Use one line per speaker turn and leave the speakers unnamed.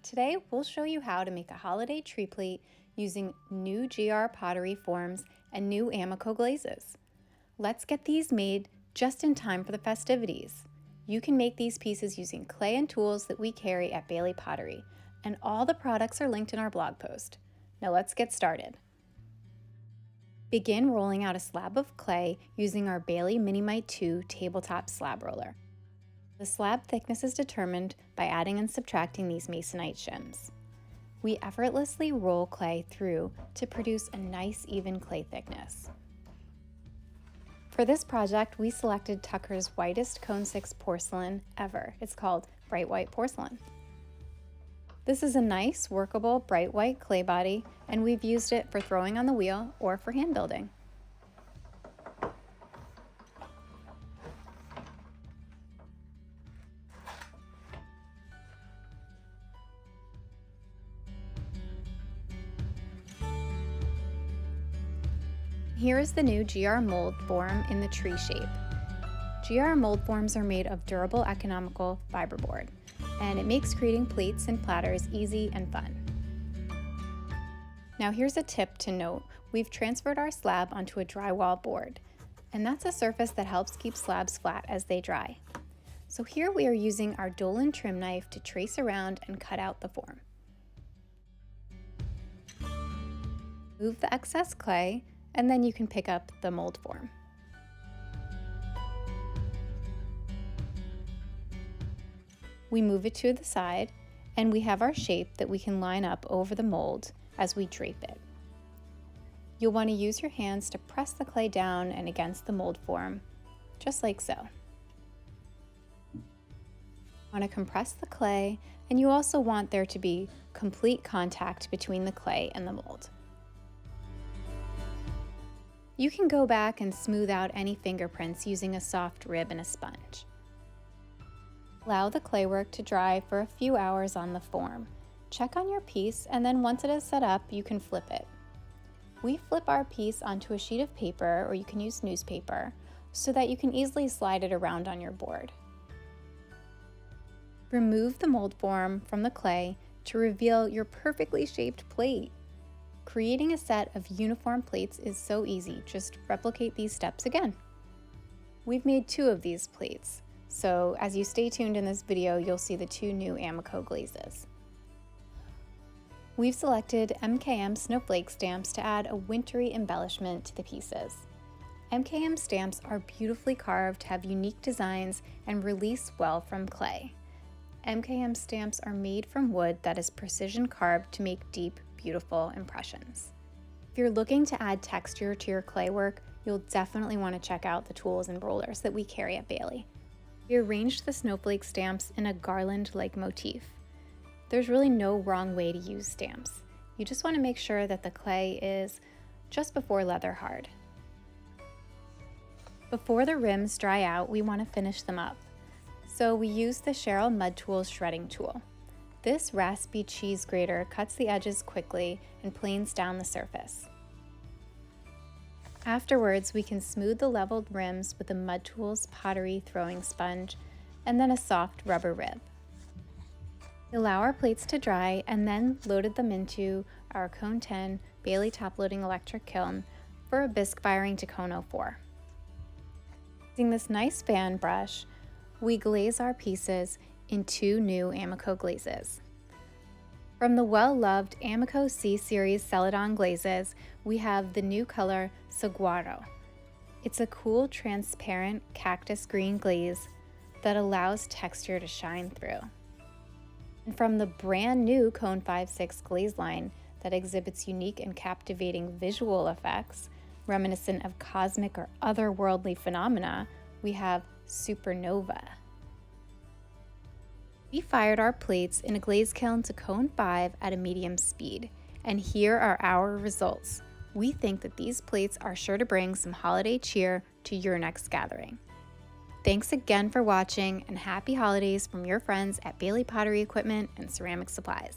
Today, we'll show you how to make a holiday tree plate using new GR Pottery forms and new AMACO glazes. Let's get these made just in time for the festivities. You can make these pieces using clay and tools that we carry at Bailey Pottery, and all the products are linked in our blog post. Now let's get started. Begin rolling out a slab of clay using our Bailey Minimite 2 tabletop slab roller. The slab thickness is determined by adding and subtracting these masonite shims. We effortlessly roll clay through to produce a nice even clay thickness. For this project, we selected Tucker's whitest Cone 6 porcelain ever. It's called Bright White Porcelain. This is a nice, workable, bright white clay body, and we've used it for throwing on the wheel or for hand building. Here is the new GR mold form in the tree shape. GR mold forms are made of durable, economical fiberboard, and it makes creating plates and platters easy and fun. Now here's a tip to note. We've transferred our slab onto a drywall board, and that's a surface that helps keep slabs flat as they dry. So here we are using our Dolan trim knife to trace around and cut out the form. Move the excess clay, and then you can pick up the mold form. We move it to the side, and we have our shape that we can line up over the mold as we drape it. You'll want to use your hands to press the clay down and against the mold form, just like so. You want to compress the clay, and you also want there to be complete contact between the clay and the mold. You can go back and smooth out any fingerprints using a soft rib and a sponge. Allow the claywork to dry for a few hours on the form. Check on your piece, and then once it is set up, you can flip it. We flip our piece onto a sheet of paper, or you can use newspaper, so that you can easily slide it around on your board. Remove the mold form from the clay to reveal your perfectly shaped plate. Creating a set of uniform plates is so easy, just replicate these steps again. We've made 2 of these plates, so as you stay tuned in this video, you'll see the 2 new AMACO glazes. We've selected MKM Snowflake Stamps to add a wintry embellishment to the pieces. MKM stamps are beautifully carved, have unique designs, and release well from clay. MKM stamps are made from wood that is precision carved to make deep, beautiful impressions. If you're looking to add texture to your clay work, you'll definitely want to check out the tools and rollers that we carry at Bailey. We arranged the snowflake stamps in a garland-like motif. There's really no wrong way to use stamps. You just want to make sure that the clay is just before leather hard. Before the rims dry out, we want to finish them up. So we use the Cheryl Mud Tools shredding tool. This raspy cheese grater cuts the edges quickly and planes down the surface. Afterwards, we can smooth the leveled rims with the Mud Tools pottery throwing sponge and then a soft rubber rib. We allow our plates to dry and then loaded them into our Cone 10 Bailey top loading electric kiln for a bisque firing to Cone 04. Using this nice fan brush, we glaze our pieces in 2 new AMACO glazes. From the well-loved AMACO C-Series Celadon glazes, we have the new color Saguaro. It's a cool, transparent cactus green glaze that allows texture to shine through. And from the brand new Cone 5/6 glaze line that exhibits unique and captivating visual effects, reminiscent of cosmic or otherworldly phenomena, we have Supernova. We fired our plates in a glaze kiln to Cone 5 at a medium speed, and here are our results. We think that these plates are sure to bring some holiday cheer to your next gathering. Thanks again for watching, and happy holidays from your friends at Bailey Pottery Equipment and Ceramic Supplies.